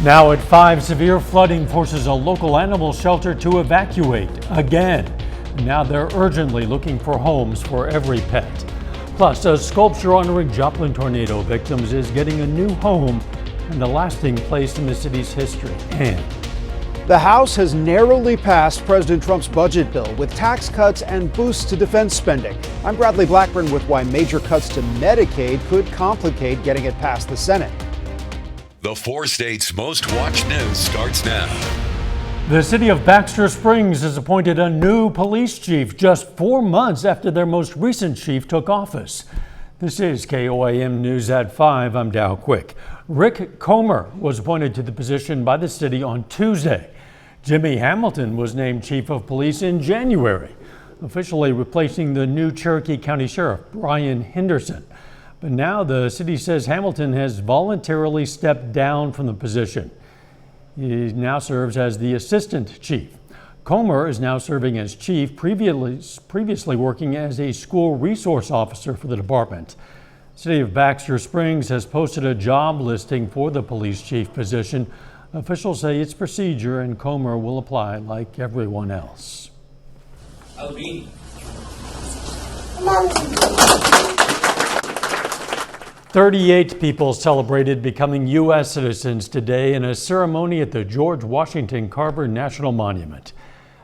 Now at 5, severe flooding forces a local animal shelter to evacuate again. Now they're urgently looking for homes for every pet. Plus, a sculpture honoring Joplin tornado victims is getting a new home and a lasting place in the city's history. And the House has narrowly passed President Trump's budget bill with tax cuts and boosts to defense spending. I'm Bradley Blackburn with why major cuts to Medicaid could complicate getting it past the Senate. The 4 states' most watched news starts now. The city of Baxter Springs has appointed a new police chief just 4 months after their most recent chief took office. This is KOAM News at 5. I'm Dow Quick. Rick Comer was appointed to the position by the city on Tuesday. Jimmy Hamilton was named chief of police in January, officially replacing the new Cherokee County Sheriff, Brian Henderson. But now the city says Hamilton has voluntarily stepped down from the position. He now serves as the assistant chief. Comer is now serving as chief, previously working as a school resource officer for the department. City of Baxter Springs has posted a job listing for the police chief position. Officials say it's procedure and Comer will apply like everyone else. 38 people celebrated becoming U.S. citizens today in a ceremony at the George Washington Carver National Monument.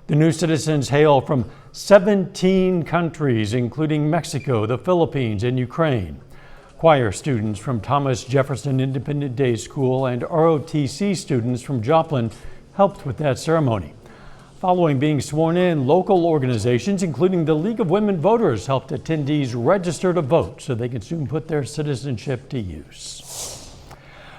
The new citizens hail from 17 countries, including Mexico, the Philippines, and Ukraine. Choir students from Thomas Jefferson Independent Day School and ROTC students from Joplin helped with that ceremony. Following being sworn in, local organizations, including the League of Women Voters, helped attendees register to vote so they can soon put their citizenship to use.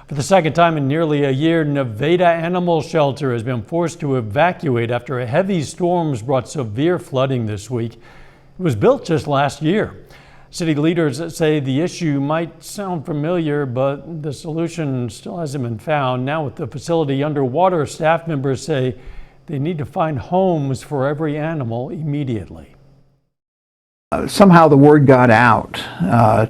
For the second time in nearly a year, Nevada Animal Shelter has been forced to evacuate after heavy storms brought severe flooding this week. It was built just last year. City leaders say the issue might sound familiar, but the solution still hasn't been found. Now with the facility underwater, staff members say they need to find homes for every animal immediately. Somehow the word got out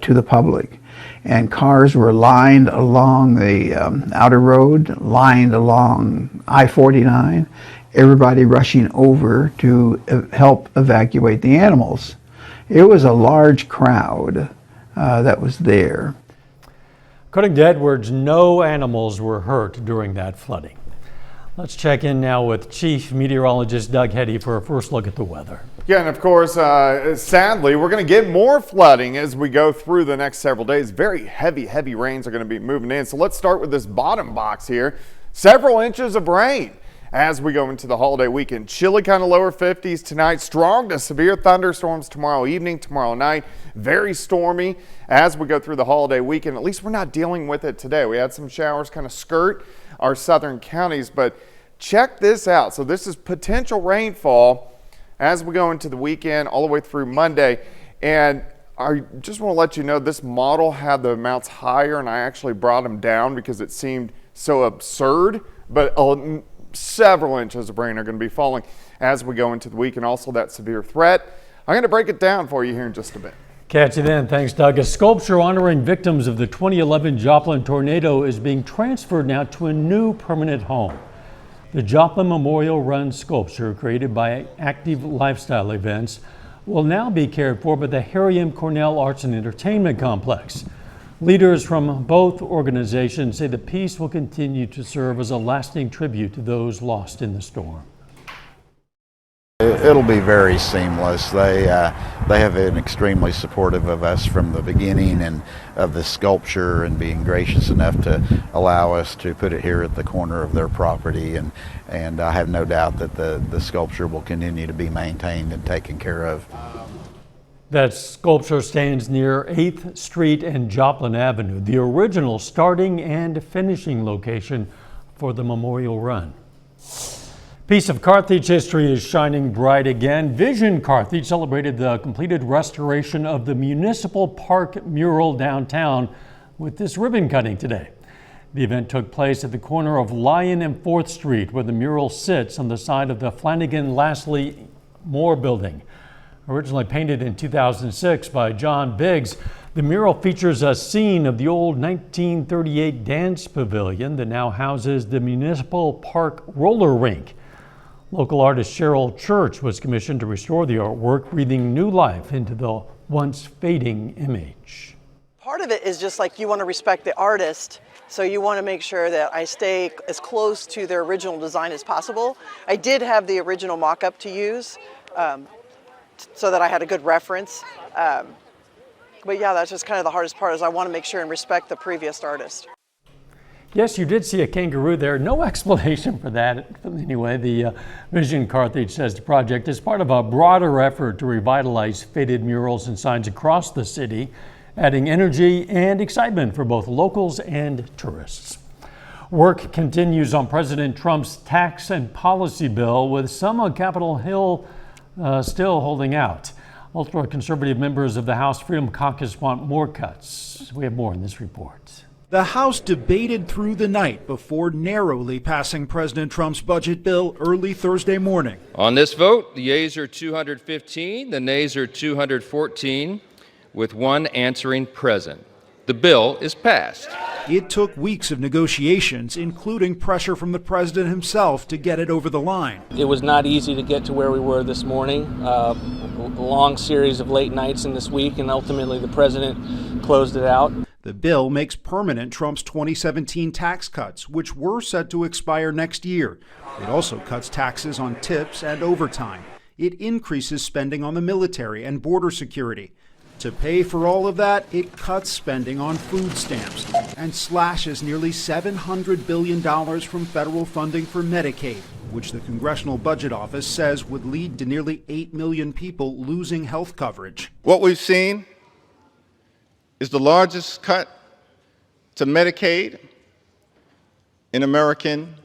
to the public, and cars were lined along the outer road, lined along I-49, everybody rushing over to help evacuate the animals. It was a large crowd that was there. According to Edwards, no animals were hurt during that flooding. Let's check in now with Chief Meteorologist Doug Heddy for a first look at the weather. Yeah, and of course, sadly, we're going to get more flooding as we go through the next several days. Very heavy rains are going to be moving in. So let's start with this bottom box here. Several inches of rain as we go into the holiday weekend. Chilly kind of lower 50s tonight. Strong to severe thunderstorms tomorrow evening, tomorrow night. Very stormy as we go through the holiday weekend. At least we're not dealing with it today. We had some showers kind of skirt our southern counties, but check this out. So this is potential rainfall as we go into the weekend all the way through Monday. And I just want to let you know this model had the amounts higher, and I actually brought them down because it seemed so absurd, but several inches of rain are going to be falling as we go into the week, and also that severe threat. I'm going to break it down for you here in just a bit. Catch you then. Thanks, Doug. A sculpture honoring victims of the 2011 Joplin tornado is being transferred now to a new permanent home. The Joplin Memorial Run sculpture, created by Active Lifestyle Events, will now be cared for by the Harry M. Cornell Arts and Entertainment Complex. Leaders from both organizations say the piece will continue to serve as a lasting tribute to those lost in the storm. It'll be very seamless. They have been extremely supportive of us from the beginning and of the sculpture, and being gracious enough to allow us to put it here at the corner of their property. And I have no doubt that the sculpture will continue to be maintained and taken care of. That sculpture stands near 8th Street and Joplin Avenue, the original starting and finishing location for the Memorial Run. Piece of Carthage history is shining bright again. Vision Carthage celebrated the completed restoration of the Municipal Park mural downtown with this ribbon cutting today. The event took place at the corner of Lyon and 4th Street, where the mural sits on the side of the Flanagan Lastly Moore building. Originally painted in 2006 by John Biggs, The mural features a scene of the old 1938 dance pavilion that now houses the Municipal Park roller rink. Local artist Cheryl Church was commissioned to restore the artwork, breathing new life into the once fading image. Part of it is just like you want to respect the artist, so you want to make sure that I stay as close to their original design as possible. I did have the original mock-up to use so that I had a good reference. But yeah, that's just kind of the hardest part, is I want to make sure and respect the previous artist. Yes, you did see a kangaroo there. No explanation for that. Anyway, the Vision Carthage says the project is part of a broader effort to revitalize faded murals and signs across the city, adding energy and excitement for both locals and tourists. Work continues on President Trump's tax and policy bill, with some on Capitol Hill still holding out. Ultra-conservative members of the House Freedom Caucus want more cuts. We have more in this report. The House debated through the night before narrowly passing President Trump's budget bill early Thursday morning. On this vote, the yeas are 215, the nays are 214, with one answering present. The bill is passed. It took weeks of negotiations, including pressure from the president himself, to get it over the line. It was not easy to get to where we were this morning. A long series of late nights in this week, and ultimately the president closed it out. The bill makes permanent Trump's 2017 tax cuts, which were set to expire next year. It also cuts taxes on tips and overtime. It increases spending on the military and border security. To pay for all of that, it cuts spending on food stamps and slashes nearly $700 billion from federal funding for Medicaid, which the Congressional Budget Office says would lead to nearly 8 million people losing health coverage. What we've seen is the largest cut to Medicaid in American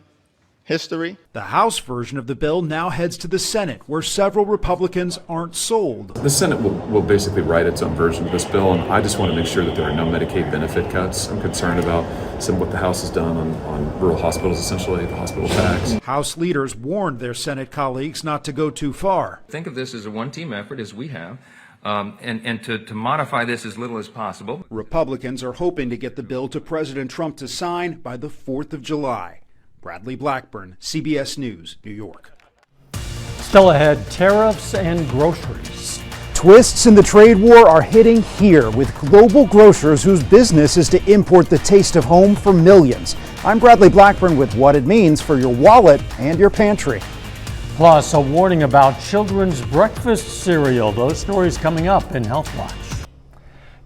history. The House version of the bill now heads to the Senate, where several Republicans aren't sold. The Senate will basically write its own version of this bill, and I just want to make sure that there are no Medicaid benefit cuts. I'm concerned about some of what the House has done on rural hospitals, essentially, the hospital tax. House leaders warned their Senate colleagues not to go too far. Think of this as a one-team effort, as we have, and to modify this as little as possible. Republicans are hoping to get the bill to President Trump to sign by the 4th of July. Bradley Blackburn, CBS News, New York. Still ahead, tariffs and groceries. Twists in the trade war are hitting here, with global grocers whose business is to import the taste of home for millions. I'm Bradley Blackburn with what it means for your wallet and your pantry. Plus, a warning about children's breakfast cereal. Those stories coming up in Health Watch.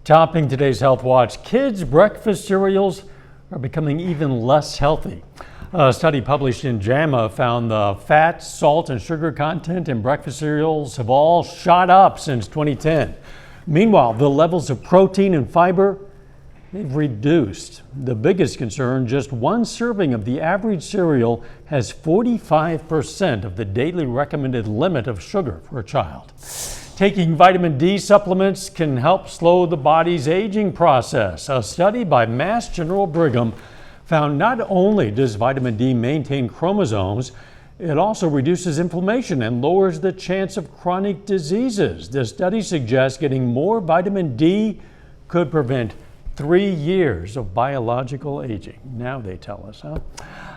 Topping today's Health Watch, kids' breakfast cereals are becoming even less healthy. A study published in JAMA found the fat, salt, and sugar content in breakfast cereals have all shot up since 2010. Meanwhile, the levels of protein and fiber, they've reduced. The biggest concern, just one serving of the average cereal has 45% of the daily recommended limit of sugar for a child. Taking vitamin D supplements can help slow the body's aging process. A study by Mass General Brigham found not only does vitamin D maintain chromosomes, it also reduces inflammation and lowers the chance of chronic diseases. The study suggests getting more vitamin D could prevent 3 years of biological aging. Now they tell us, huh?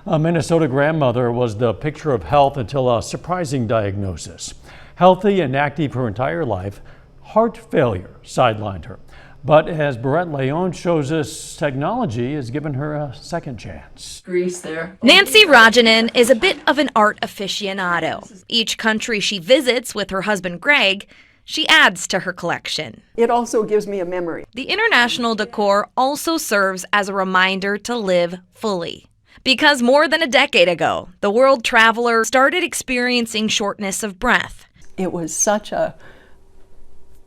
A Minnesota grandmother was the picture of health until a surprising diagnosis. Healthy and active her entire life, heart failure sidelined her. But as Barrette Leon shows us, technology has given her a second chance. Grease there. Nancy Rajanen is a bit of an art aficionado. Each country she visits with her husband Greg, she adds to her collection. It also gives me a memory. The international decor also serves as a reminder to live fully. Because more than a decade ago, the world traveler started experiencing shortness of breath. It was such a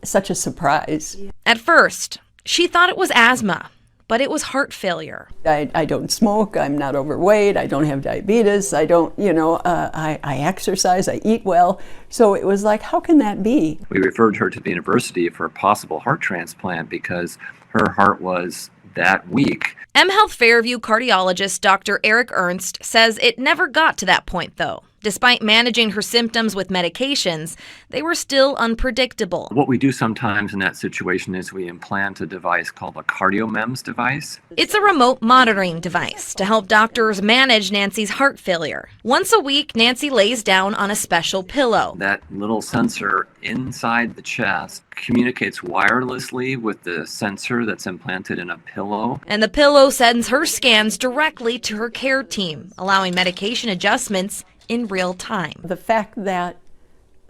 surprise. At first, she thought it was asthma, but it was heart failure. I don't smoke, I'm not overweight, I don't have diabetes, I don't, I exercise, I eat well. So it was like, how can that be? We referred her to the university for a possible heart transplant because her heart was that weak. mHealth Fairview cardiologist Dr. Eric Ernst says it never got to that point, though. Despite managing her symptoms with medications, they were still unpredictable. What we do sometimes in that situation is we implant a device called a CardioMEMS device. It's a remote monitoring device to help doctors manage Nancy's heart failure. Once a week, Nancy lays down on a special pillow. That little sensor inside the chest communicates wirelessly with the sensor that's implanted in a pillow. And the pillow sends her scans directly to her care team, allowing medication adjustments in real time. The fact that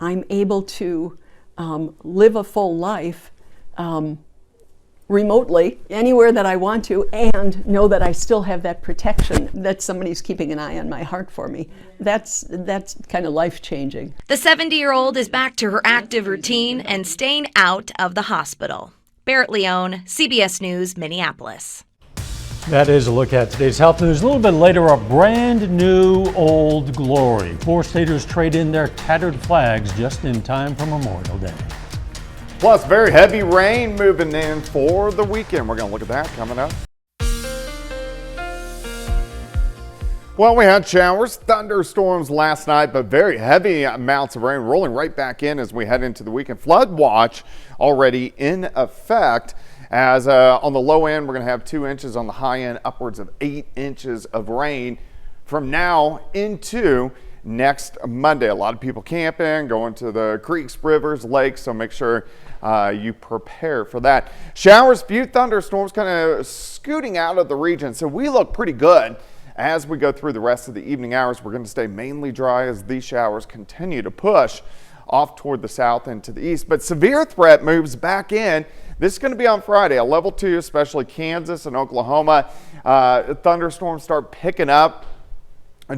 I'm able to live a full life remotely, anywhere that I want to, and know that I still have that protection, that somebody's keeping an eye on my heart for me, that's kind of life-changing. The 70-year-old is back to her active routine and staying out of the hospital. Barrett Leone, CBS News, Minneapolis. That is a look at today's health news. A little bit later, a brand new Old Glory. 4 staters trade in their tattered flags just in time for Memorial Day. Plus, very heavy rain moving in for the weekend. We're going to look at that coming up. Well, we had showers, thunderstorms last night, but very heavy amounts of rain rolling right back in as we head into the weekend. Flood watch already in effect. As on the low end, we're going to have 2 inches, on the high end, upwards of 8 inches of rain from now into next Monday. A lot of people camping, going to the creeks, rivers, lakes, so make sure you prepare for that. Showers, few thunderstorms kind of scooting out of the region, so we look pretty good. As we go through the rest of the evening hours, we're going to stay mainly dry as these showers continue to push off toward the south and to the east. But severe threat moves back in. This is going to be on Friday, a level 2, especially Kansas and Oklahoma. Thunderstorms start picking up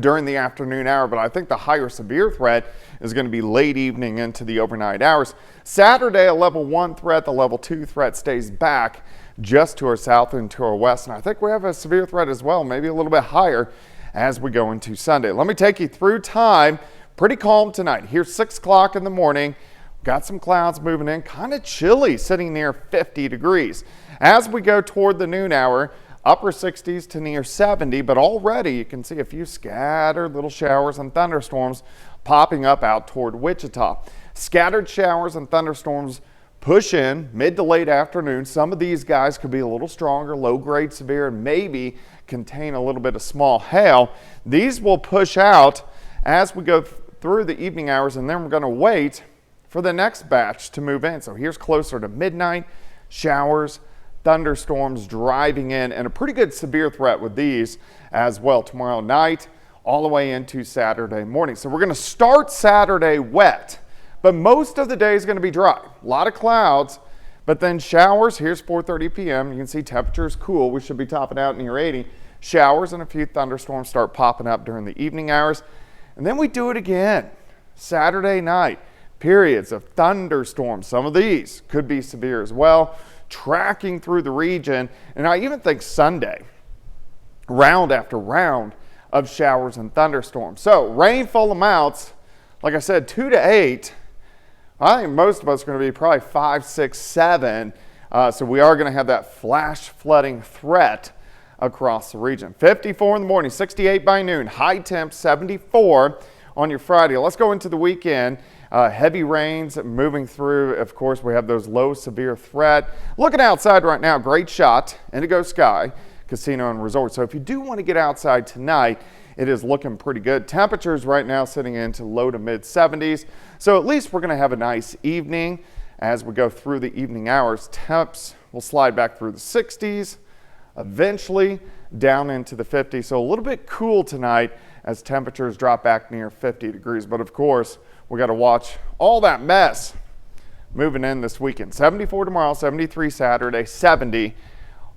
during the afternoon hour, but I think the higher severe threat is going to be late evening into the overnight hours. Saturday, a level 1 threat. The level 2 threat stays back just to our south and to our west. And I think we have a severe threat as well, maybe a little bit higher as we go into Sunday. Let me take you through time. Pretty calm tonight. Here's 6 o'clock in the morning. Got some clouds moving in, kind of chilly, sitting near 50 degrees. As we go toward the noon hour, upper 60s to near 70, but already you can see a few scattered little showers and thunderstorms popping up out toward Wichita. Scattered showers and thunderstorms push in mid to late afternoon. Some of these guys could be a little stronger, low-grade severe, and maybe contain a little bit of small hail. These will push out as we go through the evening hours, and then we're going to wait for the next batch to move in. So here's closer to midnight, showers, thunderstorms driving in, and a pretty good severe threat with these as well tomorrow night all the way into Saturday morning. So we're going to start Saturday wet, but most of the day is going to be dry. A lot of clouds, but then showers. Here's 4:30 p.m. You can see temperatures cool. We should be topping out near 80. Showers and a few thunderstorms start popping up during the evening hours. And then we do it again Saturday night. Periods of thunderstorms. Some of these could be severe as well, tracking through the region. And I even think Sunday, round after round of showers and thunderstorms. So rainfall amounts, like I said, 2 to 8. I think most of us are going to be probably 5, 6, 7. So we are going to have that flash flooding threat across the region. 54 in the morning, 68 by noon, high temp 74 on your Friday. Let's go into the weekend. Heavy rains moving through. Of course, we have those low severe threat. Looking outside right now, great shot, indigo sky, casino and resort. So if you do want to get outside tonight, it is looking pretty good. Temperatures right now sitting into low to mid 70s. So at least we're going to have a nice evening as we go through the evening hours. Temps will slide back through the 60s, eventually down into the 50s. So a little bit cool tonight as temperatures drop back near 50 degrees. But of course, we got to watch all that mess moving in this weekend. 74 tomorrow, 73 Saturday, 70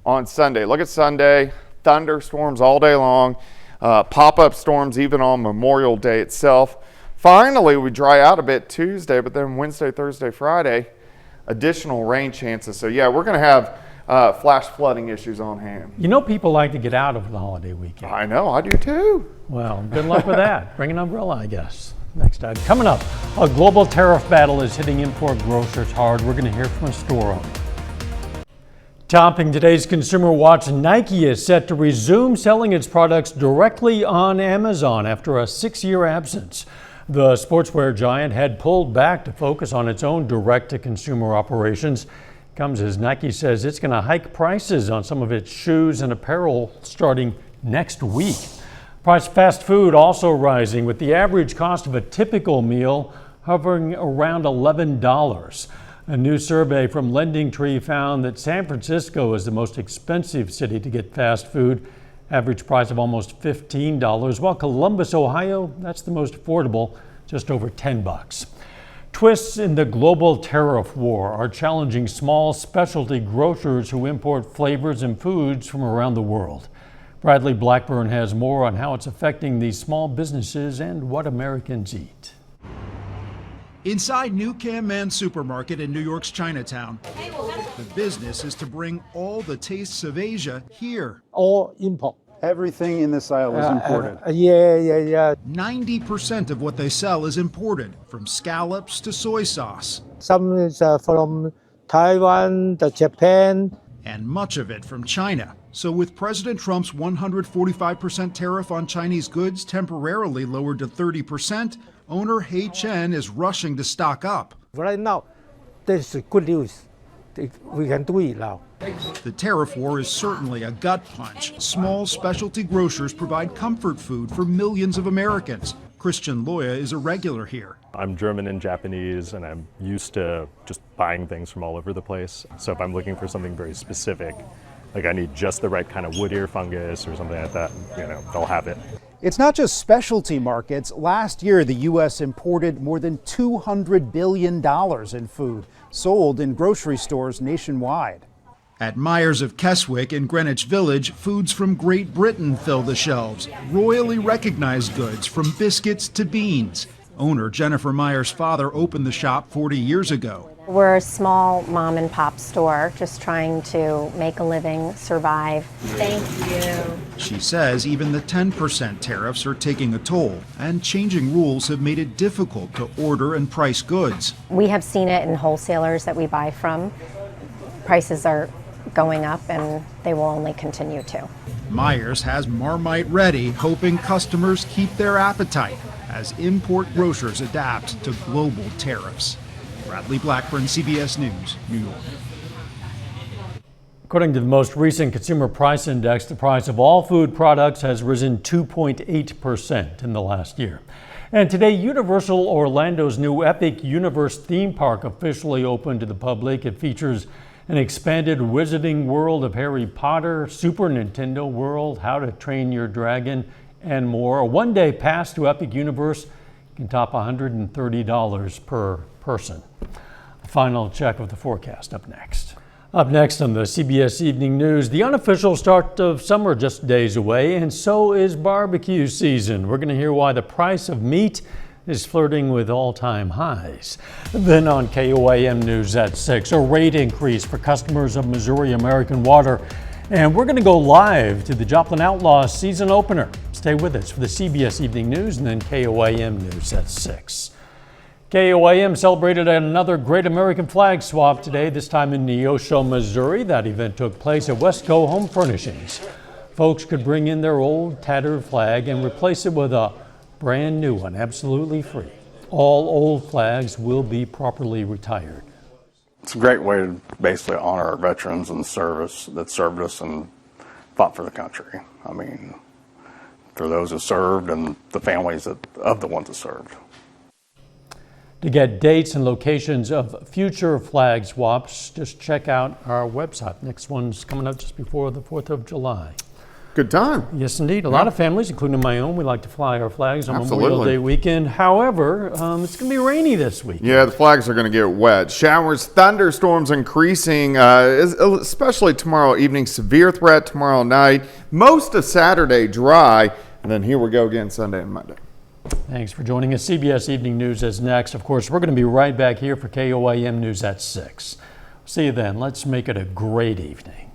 on Sunday. Look at Sunday, thunderstorms all day long, pop-up storms even on Memorial Day itself. Finally, we dry out a bit Tuesday, but then Wednesday, Thursday, Friday, additional rain chances. So yeah, we're going to have flash flooding issues on hand. You know, people like to get out over the holiday weekend. I know, I do too. Well, good luck with that. Bring an umbrella, I guess. Next item. Coming up, a global tariff battle is hitting import grocers hard. We're going to hear from a store owner. Topping today's Consumer Watch, Nike is set to resume selling its products directly on Amazon after a 6-year absence. The sportswear giant had pulled back to focus on its own direct-to-consumer operations. Comes as Nike says it's going to hike prices on some of its shoes and apparel starting next week. Price of fast food also rising, with the average cost of a typical meal hovering around $11. A new survey from LendingTree found that San Francisco is the most expensive city to get fast food, average price of almost $15, while Columbus, Ohio, that's the most affordable, just over $10. Twists in the global tariff war are challenging small specialty grocers who import flavors and foods from around the world. Bradley Blackburn has more on how it's affecting these small businesses and what Americans eat. Inside New Cam Man Supermarket in New York's Chinatown, the business is to bring all the tastes of Asia here. All import. Everything in this aisle is imported. Yeah. 90% of what they sell is imported, from scallops to soy sauce. Some is from Taiwan, Japan. And much of it from China. So with President Trump's 145% tariff on Chinese goods temporarily lowered to 30%, owner Hei Chen is rushing to stock up. Right now, this is good news. We can do it now. The tariff war is certainly a gut punch. Small specialty grocers provide comfort food for millions of Americans. Christian Loya is a regular here. I'm German and Japanese, and I'm used to just buying things from all over the place. So if I'm looking for something very specific, like I need just the right kind of wood ear fungus or something like that, they'll have it. It's not just specialty markets. Last year, the U.S. imported more than $200 billion in food, sold in grocery stores nationwide. At Myers of Keswick in Greenwich Village, foods from Great Britain fill the shelves, royally recognized goods from biscuits to beans. Owner Jennifer Myers' father opened the shop 40 years ago. We're a small mom and pop store, just trying to make a living, survive. Thank you. She says even the 10% tariffs are taking a toll, and changing rules have made it difficult to order and price goods. We have seen it in wholesalers that we buy from. Prices are going up, and they will only continue to. Myers has Marmite ready, hoping customers keep their appetite as import grocers adapt to global tariffs. Bradley Blackburn, CBS News, New York. According to the most recent Consumer Price Index, the price of all food products has risen 2.8% in the last year. And today, Universal Orlando's new Epic Universe theme park officially opened to the public. It features an expanded Wizarding World of Harry Potter, Super Nintendo World, How to Train Your Dragon, and more. A one-day pass to Epic Universe can top $130 per person. A final check of the forecast up next. Up next on the CBS Evening News, the unofficial start of summer just days away, and so is barbecue season. We're going to hear why the price of meat is flirting with all-time highs. Then on KOAM News at 6, a rate increase for customers of Missouri American Water. And we're going to go live to the Joplin Outlaws season opener. Stay with us for the CBS Evening News and then KOAM News at 6. KOAM celebrated another Great American Flag Swap today, this time in Neosho, Missouri. That event took place at Westco Home Furnishings. Folks could bring in their old tattered flag and replace it with a brand new one, absolutely free. All old flags will be properly retired. It's a great way to basically honor our veterans and the service that served us and fought for the country. I mean, for those who served and the families of the ones that served. To get dates and locations of future flag swaps, just check out our website. Next one's coming up just before the 4th of July. Good time. Yes, indeed. A lot of families, including my own, we like to fly our flags on Memorial Day weekend. However, it's going to be rainy this week. Yeah, the flags are going to get wet. Showers, thunderstorms increasing, especially tomorrow evening. Severe threat tomorrow night. Most of Saturday dry. And then here we go again Sunday and Monday. Thanks for joining us. CBS Evening News is next. Of course, we're going to be right back here for KOAM News at 6. See you then. Let's make it a great evening.